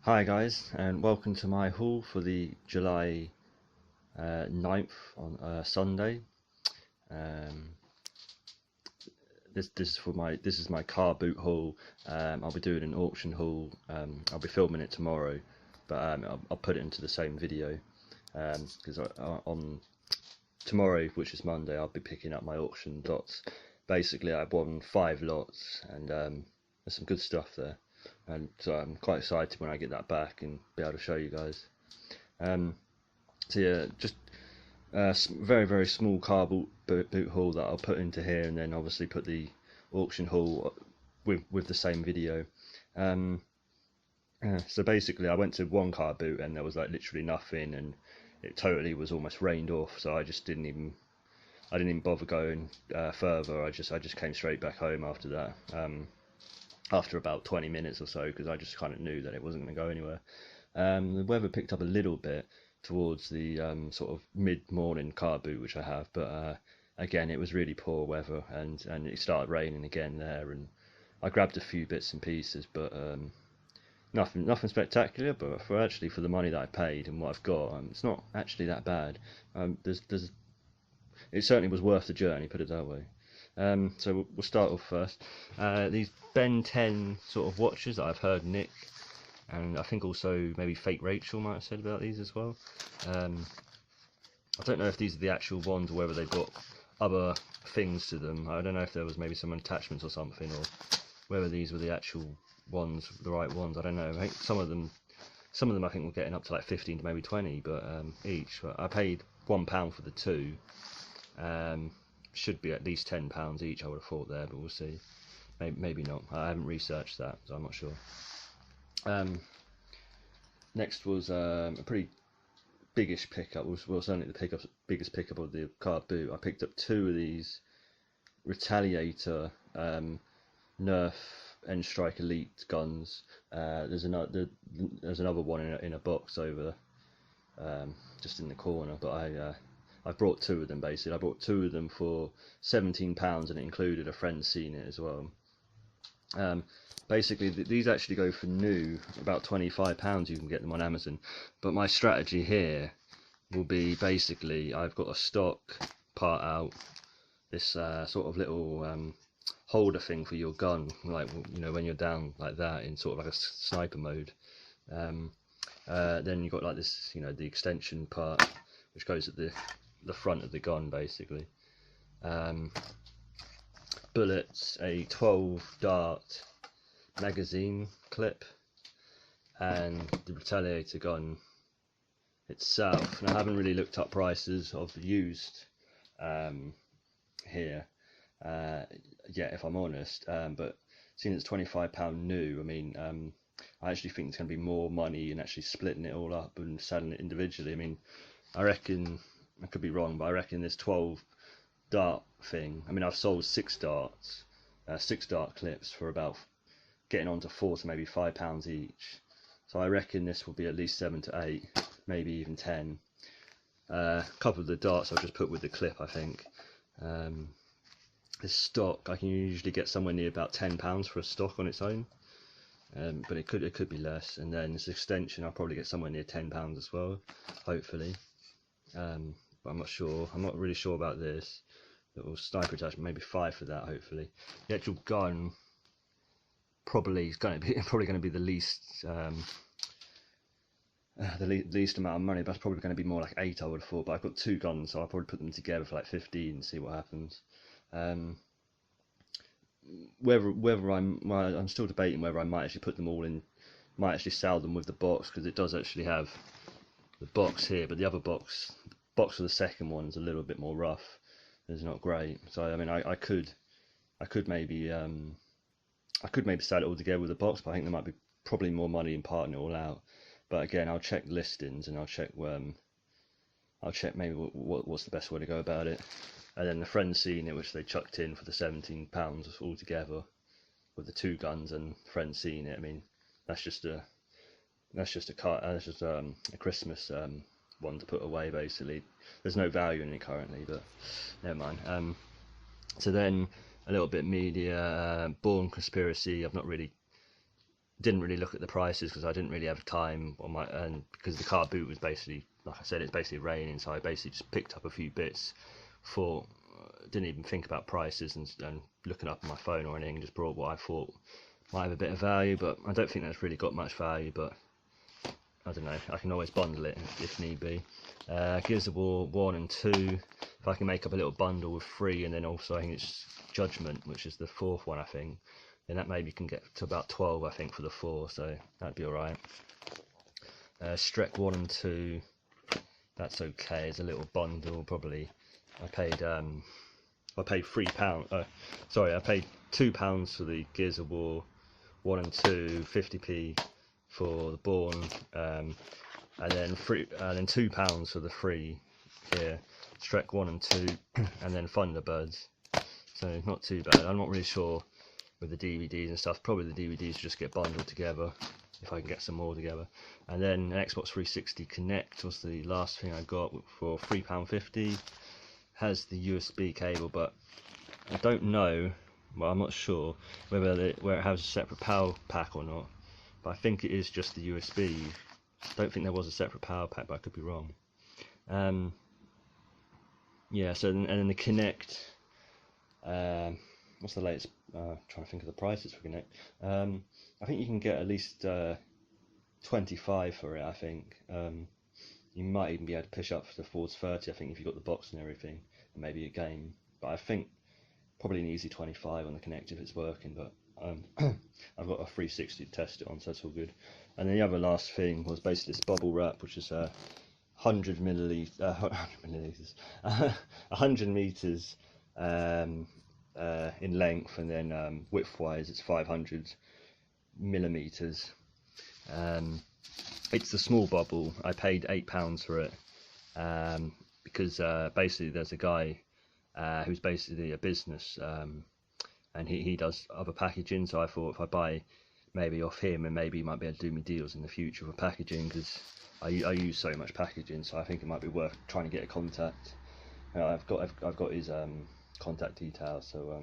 Hi guys, and welcome to my haul for the July 9th on Sunday. Um, this is my car boot haul. I'll be doing an auction haul. I'll be filming it tomorrow, but I'll put it into the same video because on tomorrow, which is Monday, I'll be picking up my auction lots. Basically, I won 5 lots, and there's some good stuff there. And so I'm quite excited when I get that back and be able to show you guys. So yeah, just a very small car boot haul that I'll put into here, and then obviously put the auction haul with the same video. So basically, I went to one car boot and there was like literally nothing, and it totally was almost rained off. So I didn't even bother going further. I just came straight back home after that. After about 20 minutes or so, because I just kind of knew that it wasn't going to go anywhere. The weather picked up a little bit towards the sort of mid-morning car boot which I have, but again it was really poor weather, and it started raining again there, and I grabbed a few bits and pieces, but nothing spectacular. But for the money that I paid and what I've got, it's not actually that bad. It certainly was worth the journey, put it that way. So we'll start off first. These Ben 10 sort of watches that I've heard Nick and I think also maybe Fake Rachel might have said about these as well. I don't know if these are the actual ones or whether they've got other things to them. I don't know if there was maybe some attachments or something, or whether these were the actual ones, the right ones. I don't know. I think some of them I think were getting up to like 15 to maybe 20, but each. But I paid £1 for the two. Should be at least £10 each, I would have thought there, but we'll see. Maybe not. I haven't researched that, so I'm not sure. Next was a pretty biggish pickup. Well, certainly the biggest pickup of the car boot. I picked up 2 of these Retaliator Nerf N-Strike Elite guns. There's another one in a box over just in the corner, but I brought 2 of them basically. I bought 2 of them for £17, and it included a friend seeing it as well. Basically, these actually go for new, about £25. You can get them on Amazon. But my strategy here will be basically, I've got a stock part out, this sort of little holder thing for your gun, like when you're down like that in sort of like a sniper mode. Then you've got like this, the extension part, which goes at the front of the gun basically. Bullets, a 12 dart magazine clip, and the Retaliator gun itself. And I haven't really looked up prices of used here yet, if I'm honest, but seeing it's £25 new, I mean, I actually think it's going to be more money in actually splitting it all up and selling it individually. I mean, I reckon, I could be wrong, but I reckon this 12 dart thing, I mean, I've sold 6 dart clips for about getting on to £4 to maybe £5 each. So I reckon this will be at least 7 to 8, maybe even 10. A couple of the darts I'll just put with the clip, I think. This stock, I can usually get somewhere near about £10 for a stock on its own, but it could be less. And then this extension, I'll probably get somewhere near £10 as well, hopefully. But I'm not sure. I'm not really sure about this little sniper attachment. Maybe 5 for that, hopefully. The actual gun probably is going to be the least least amount of money. But that's probably going to be more like 8, I would have thought. But I've got 2 guns, so I'll probably put them together for like 15 and see what happens. Whether I'm still debating whether I might actually put them all in, might actually sell them with the box, because it does actually have the box here, but the other box for the second one is a little bit more rough. It's not great. So I mean, I could maybe sell it all together with the box, but I think there might be probably more money in parting it all out. But again, I'll check listings, and I'll check maybe what's the best way to go about it. And then the friend seeing it, which they chucked in for the £17 altogether, with the 2 guns and friend seeing it. I mean, that's just a Christmas one to put away basically. There's no value in it currently, but never mind. So then a little bit media, Born Conspiracy. I've not really didn't really look at the prices because I didn't really have time on my, and because the car boot was basically, like I said, it's basically raining, so I basically just picked up a few bits for, didn't even think about prices and looking up on my phone or anything, just brought what I thought might have a bit of value, but I don't think that's really got much value, but I don't know, I can always bundle it if need be. Gears of War 1 and 2, if I can make up a little bundle with 3, and then also I think it's Judgment, which is the 4th one I think, then that maybe can get to about 12 I think for the 4, so that'd be alright. Strek 1 and 2, that's okay, it's a little bundle, probably. I paid £3, sorry, I paid £2 for the Gears of War 1 and 2, 50p for the Bourne, and then £2 for the 3 here, Strek 1 and 2, and then Thunderbirds. So not too bad. I'm not really sure with the DVDs and stuff. Probably the DVDs just get bundled together if I can get some more together. And then an Xbox 360 Connect was the last thing I got for £3.50. Has the USB cable, but I don't know. Well, I'm not sure whether it has a separate power pack or not. But I think it is just the USB. I don't think there was a separate power pack, but I could be wrong. Yeah. So and then the Connect. What's the latest? Trying to think of the prices for Connect. I think you can get at least 25 for it. I think you might even be able to push up towards 30. I think if you got the box and everything, and maybe a game. But I think probably an easy 25 on the Connect if it's working. But I've got a 360 to test it on, so it's all good. And then the other last thing was basically this bubble wrap, which is 100 milliliters, 100 meters. In length, and then width-wise it's 500 millimeters. It's the small bubble. I paid £8 for it because basically there's a guy who's basically a business, and he does other packaging. So I thought if I buy maybe off him, and maybe he might be able to do me deals in the future for packaging, because I use so much packaging. So I think it might be worth trying to get a contact. I've got his contact details, so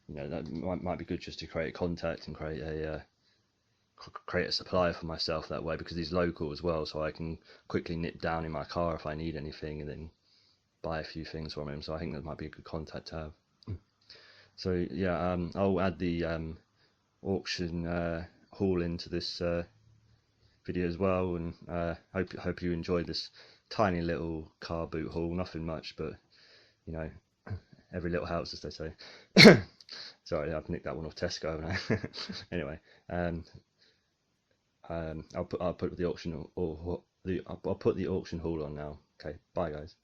you know, that might be good just to create a contact and create a supplier for myself that way, because he's local as well, so I can quickly nip down in my car if I need anything and then buy a few things from him. So I think that might be a good contact to have. So yeah, I'll add the auction haul into this video as well, and hope you enjoyed this tiny little car boot haul. Nothing much, but you know, every little helps, as they say. Sorry, I've nicked that one off Tesco, haven't I? Anyway, I'll put the auction I'll put the auction haul on now. Okay, bye guys.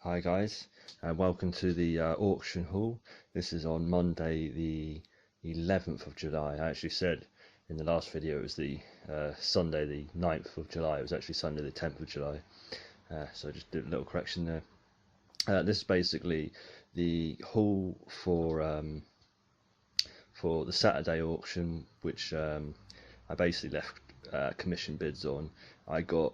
Hi guys, welcome to the auction haul. This is on Monday the 11th of July. I actually said in the last video it was the Sunday the 9th of July. It was actually Sunday the 10th of July. So I just did a little correction there. This is basically the haul for the Saturday auction, which I basically left commission bids on. I got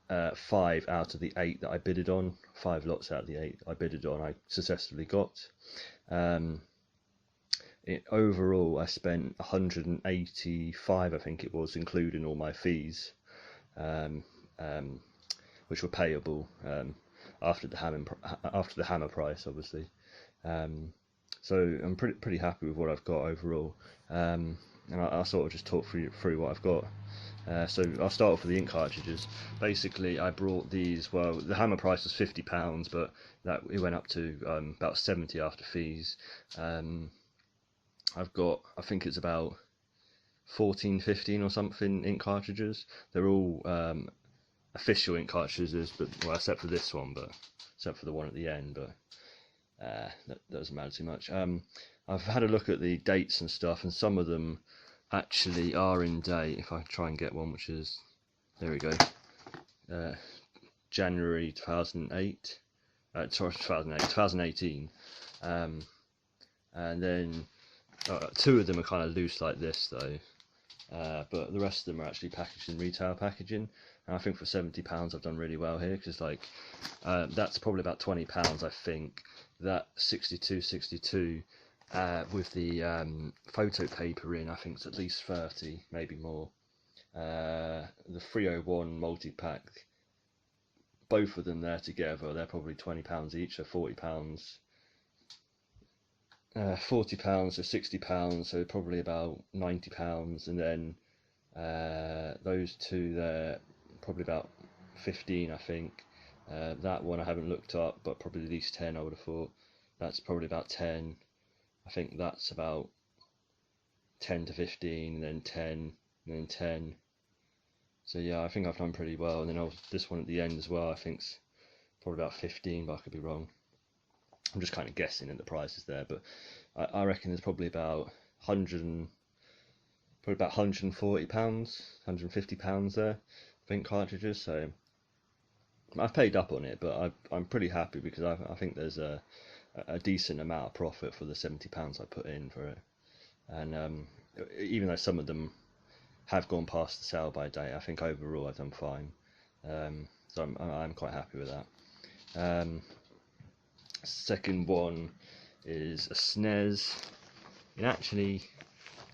5 out of the 8 that I bidded on. 5 lots out of the 8 I bidded on, I successfully got. Overall, I spent 185, I think it was, including all my fees, which were payable after the hammer price, obviously. So I'm pretty happy with what I've got overall, and I'll sort of just talk through what I've got. So I'll start off with the ink cartridges. Basically, I brought these. Well, the hammer price was £50, but it went up to about 70 after fees. I've got, I think it's about 14, 15 or something ink cartridges. They're all official ink cartridges, but well, except for this one, but except for the one at the end, but that doesn't matter too much. I've had a look at the dates and stuff, and some of them actually are in date. If I try and get one, which is, there we go, January 2008, sorry, 2018, and then 2 of them are kind of loose like this though, but the rest of them are actually packaged in retail packaging. And I think for £70 I've done really well here, because like that's probably about £20 I think. That 62 with the photo paper in, I think it's at least 30, maybe more. The 301 multi-pack, both of them there together, they're probably £20 each, so £40. £40 or £60, so probably about £90, and then those two there probably about 15, I think. That one I haven't looked up, but probably at least 10, I would have thought. That's probably about 10. I think that's about 10 to 15, and then 10, and then 10. So yeah, I think I've done pretty well. And then this one at the end as well, I think's probably about 15, but I could be wrong. I'm just kind of guessing at the prices there, but I reckon there's probably about £140, £150 there, I think, cartridges. So I've paid up on it, but I'm pretty happy because I think there's a decent amount of profit for the £70 I put in for it. And even though some of them have gone past the sell by date, I think overall I've done fine. So I'm quite happy with that. Second one is a SNES in actually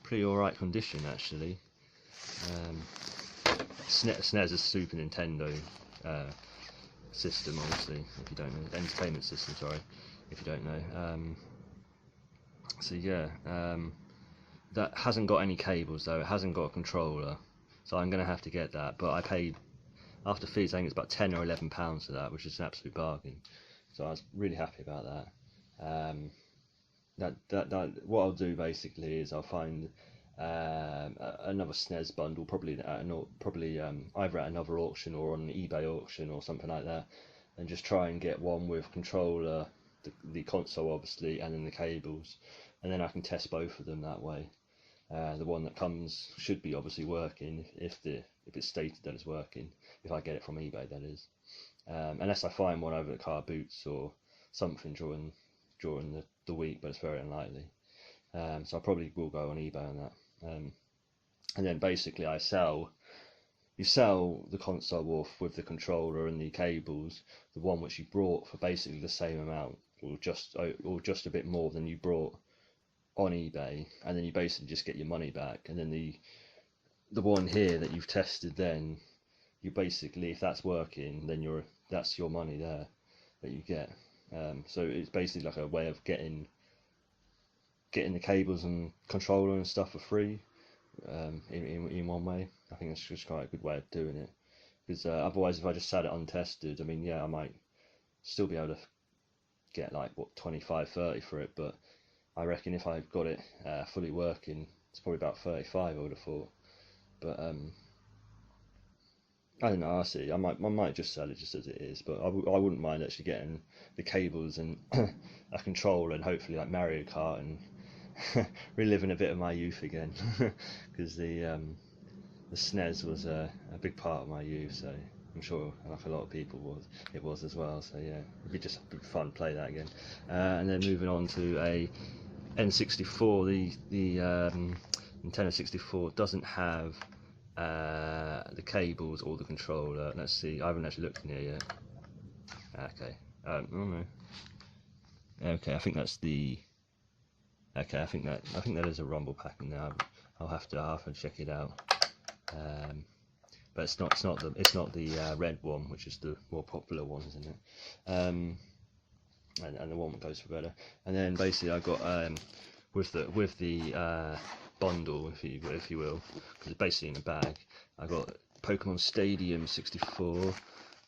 pretty alright condition actually. SNES is Super Nintendo system, obviously, if you don't know. Entertainment system, sorry, if you don't know. So yeah, that hasn't got any cables though, it hasn't got a controller, so I'm going to have to get that, but I paid, after fees, I think it's about £10 or £11 for that, which is an absolute bargain, so I was really happy about that. What I'll do basically is I'll find another SNES bundle, probably either at another auction or on an eBay auction or something like that, and just try and get one with controller, the console obviously, and then the cables, and then I can test both of them that way. The one that comes should be obviously working if it's stated that it's working, if I get it from eBay, that is, unless I find one over at Car Boots or something during the week, but it's very unlikely. So I probably will go on eBay on that. And then basically you sell the console off with the controller and the cables, the one which you brought for basically the same amount, or just a bit more than you brought on eBay, and then you basically just get your money back. And then the one here that you've tested, then you basically, if that's working, then that's your money there that you get. So it's basically like a way of getting the cables and controller and stuff for free, in one way. I think that's just quite a good way of doing it, because otherwise if I just sat it untested, I mean, yeah, I might still be able to get like 25-30 for it, but I reckon if I got it fully working, it's probably about 35, I would have thought. But I don't know, I'll see. I might just sell it just as it is, but I wouldn't mind actually getting the cables and a controller and hopefully like Mario Kart and reliving a bit of my youth again, because the SNES was a big part of my youth, so I'm sure like a lot of people it was as well. So yeah, it'd be fun to play that again. And then moving on to a N64, the Nintendo 64 doesn't have the cables or the controller. Let's see, I haven't actually looked in here yet. Okay, oh no. Okay, I think that's the. Okay, I think that is a rumble pack in there. I'll have to check it out. But it's not the red one, which is the more popular one, isn't it? And the one that goes for better. And then basically I got with the bundle, if you will, because it's basically in a bag. I got Pokemon Stadium 64,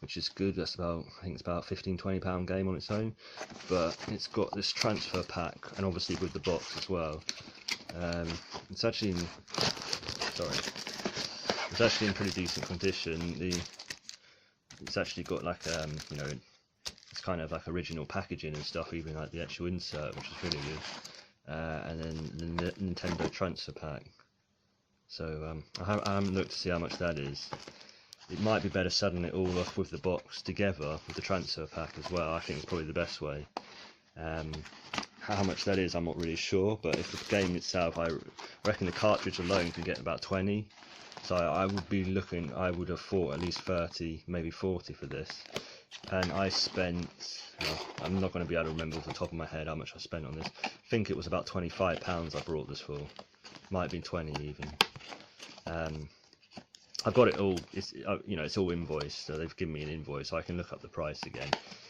which is good. That's I think it's about £15-20 game on its own, but it's got this transfer pack, and obviously with the box as well. It's actually in pretty decent condition. It's actually got like it's kind of like original packaging and stuff, even like the actual insert, which is really good. And then the Nintendo transfer pack. So I haven't looked to see how much that is. It might be better selling it all off with the box together with the transfer pack as well. I think it's probably the best way. How much that is, I'm not really sure, but if the game itself, I reckon the cartridge alone can get about 20. So I would have thought at least 30, maybe 40 for this. and I spent, well, I'm not going to be able to remember off the top of my head how much I spent on this. I think it was about £25 I brought this for, might have been 20 even. I've got it all, it's, you know, it's all invoiced, so they've given me an invoice, so I can look up the price again.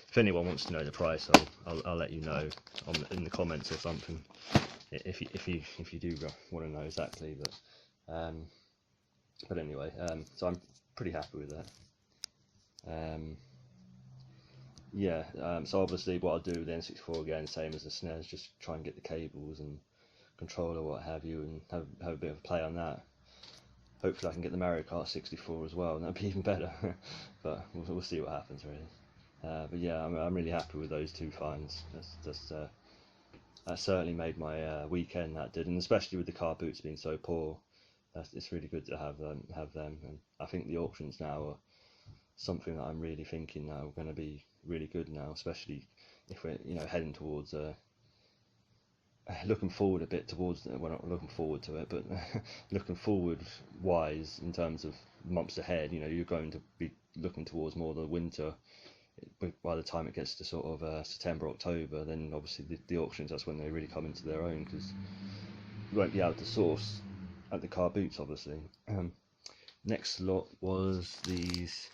If anyone wants to know the price, I'll let you know in the comments or something, if you do want to know exactly. But anyway, so I'm pretty happy with that. Yeah, so obviously what I'll do with the N64 again, same as the SNES, just try and get the cables and controller, what have you, and have a bit of a play on that. Hopefully I can get the Mario Kart 64 as well, and that'd be even better. But we'll see what happens, really. But yeah, I'm really happy with those two finds. That certainly made my weekend. That did, and especially with the car boots being so poor, it's really good to have them. And I think the auctions now are something that I'm really thinking now are going to be really good now, especially if we're, you know, heading towards looking forward a bit towards, well, not looking forward to it, but looking forward wise in terms of months ahead. You know, you're going to be looking towards more the winter. By the time it gets to sort of September, October, then obviously the auctions, that's when they really come into their own, because you won't be able to source at the car boots, obviously. Next lot was these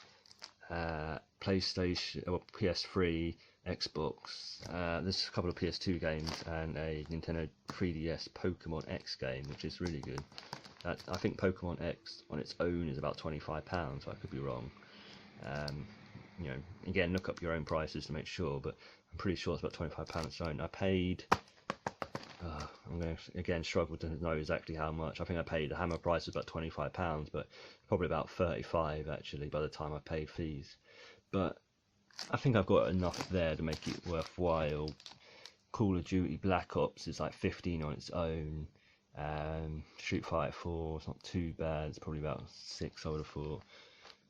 PlayStation or PS3, Xbox. There's a couple of PS2 games and a Nintendo 3DS Pokemon X game, which is really good. I think Pokemon X on its own is about £25, so I could be wrong. You know, again, look up your own prices to make sure, but I'm pretty sure it's about £25 its own. I paid, I'm going to again struggle to know exactly how much. I think I paid, the hammer price was about £25, but probably about 35 actually by the time I paid fees. But I think I've got enough there to make it worthwhile. Call of Duty Black Ops is like 15 on its own. Street Fighter 4 is not too bad, it's probably about 6 I would have thought.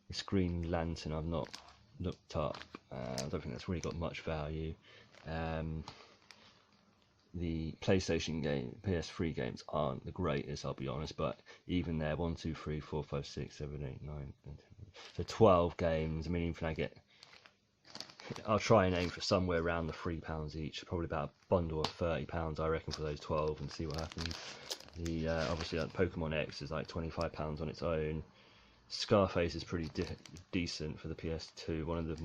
This Green Lantern I've not looked up, I don't think that's really got much value. The PlayStation game, PS3 games aren't the greatest, I'll be honest, but even there, 1, 2, 3, 4, 5, 6, 7, 8, 9, 10, so 12 games. I mean, even I'll try and aim for somewhere around the £3 each, probably about a bundle of £30 I reckon for those 12, and see what happens. The obviously Pokemon X is like £25 on its own. Scarface is pretty decent for the PS2, one of the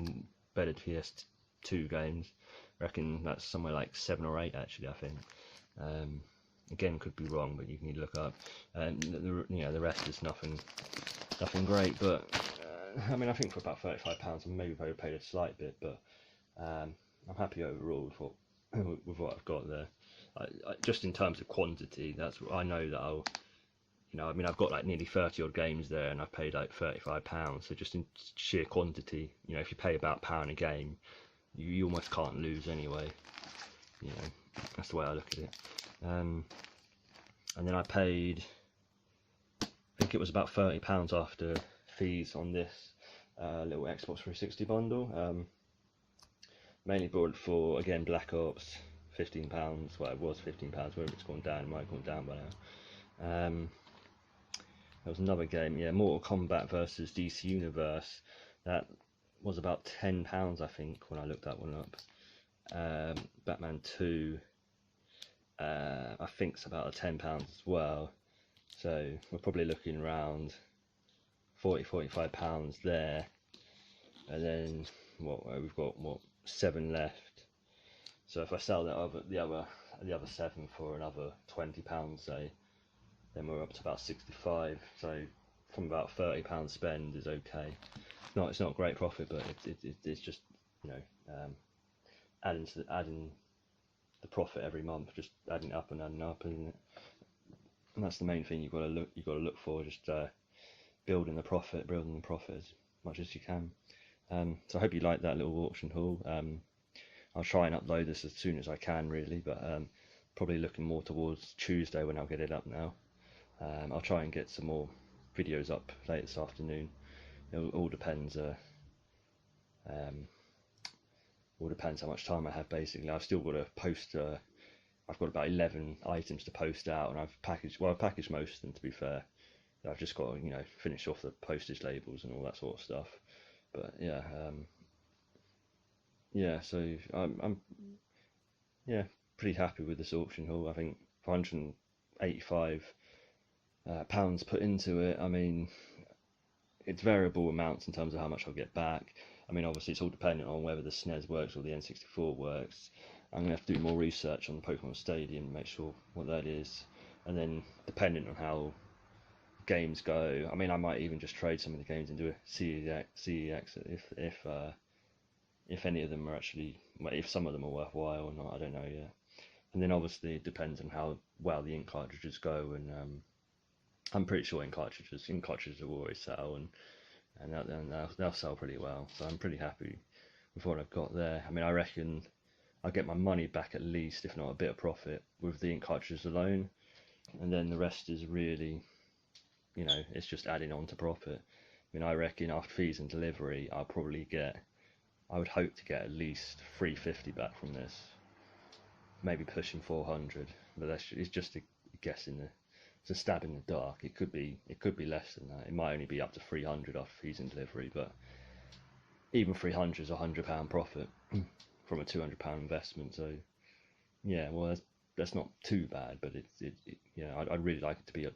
better PS2 games. I reckon that's somewhere like 7 or 8 actually, I think. Again, could be wrong, but you can look up. And you know, the rest is nothing great, but I mean, I think for about £35 I maybe paid a slight bit, but I'm happy overall with what I've got there. Just in terms of quantity, that's what I know that I'll, you know, I mean, I've got like nearly 30 odd games there, and I've paid like £35. So just in sheer quantity, you know, if you pay about £1 a game, you almost can't lose anyway. You know, that's the way I look at it. And then I paid, I think it was about £30 after fees on this little Xbox 360 bundle. Mainly bought it for, again, Black Ops, £15. Well, it was £15. Whether it's gone down, it might have gone down by now. There was another game, yeah, Mortal Kombat versus DC Universe. That was about £10, I think, when I looked that one up. Batman 2, I think it's about £10 as well. So we're probably looking around £40–45 there. And then we've got 7 left. So if I sell the other 7 for another £20, say, then we're up to about 65. So from about £30 spend is okay. It's not great profit, but it's just, you know, adding the profit every month, just adding up and adding up, isn't it? And that's the main thing you've got to look for, just building the profit as much as you can. So I hope you like that little auction haul. I'll try and upload this as soon as I can, really, but probably looking more towards Tuesday when I'll get it up now. I'll try and get some more videos up late this afternoon. It all depends. All depends how much time I have. Basically, I've still got to post. I've got about 11 items to post out, and I've packaged most of them, to be fair. I've just got to, you know, finish off the postage labels and all that sort of stuff. But yeah, yeah, so I'm yeah pretty happy with this auction haul. I think 485 pounds put into it. I mean, it's variable amounts in terms of how much I'll get back. I mean, obviously it's all dependent on whether the SNES works or the N64 works. I'm gonna have to do more research on the Pokemon Stadium, make sure what that is, and then depending on how games go, I mean, I might even just trade some of the games into a CEX if any of them are actually, if some of them are worthwhile or not. I don't know yet. And then obviously it depends on how well the ink cartridges go, and I'm pretty sure ink cartridges will always sell, and they'll sell pretty well. So I'm pretty happy with what I've got there. I mean, I reckon I'll get my money back at least, if not a bit of profit, with the ink cartridges alone, and then the rest is really, it's just adding on to profit. I mean, I reckon after fees and delivery, I would hope to get at least 350 back from this, maybe pushing 400, but it's just a guess it's a stab in the dark. It could be less than that. It might only be up to 300 after fees and delivery, but even 300 is £100 profit from a £200 investment. So yeah, well that's not too bad, but I'd really like it to be a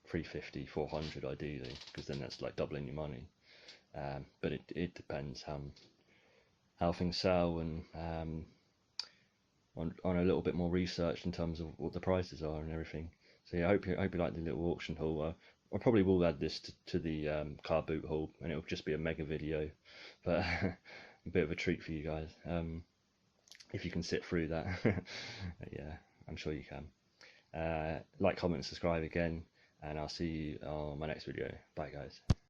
350, 400 ideally, because then that's like doubling your money. But it depends how things sell, and on a little bit more research in terms of what the prices are and everything. So yeah, I hope you like the little auction haul. I probably will add this to the car boot haul, and it'll just be a mega video, but a bit of a treat for you guys, if you can sit through that. Yeah, I'm sure you can. Like, comment, subscribe again, and I'll see you on my next video. Bye, guys.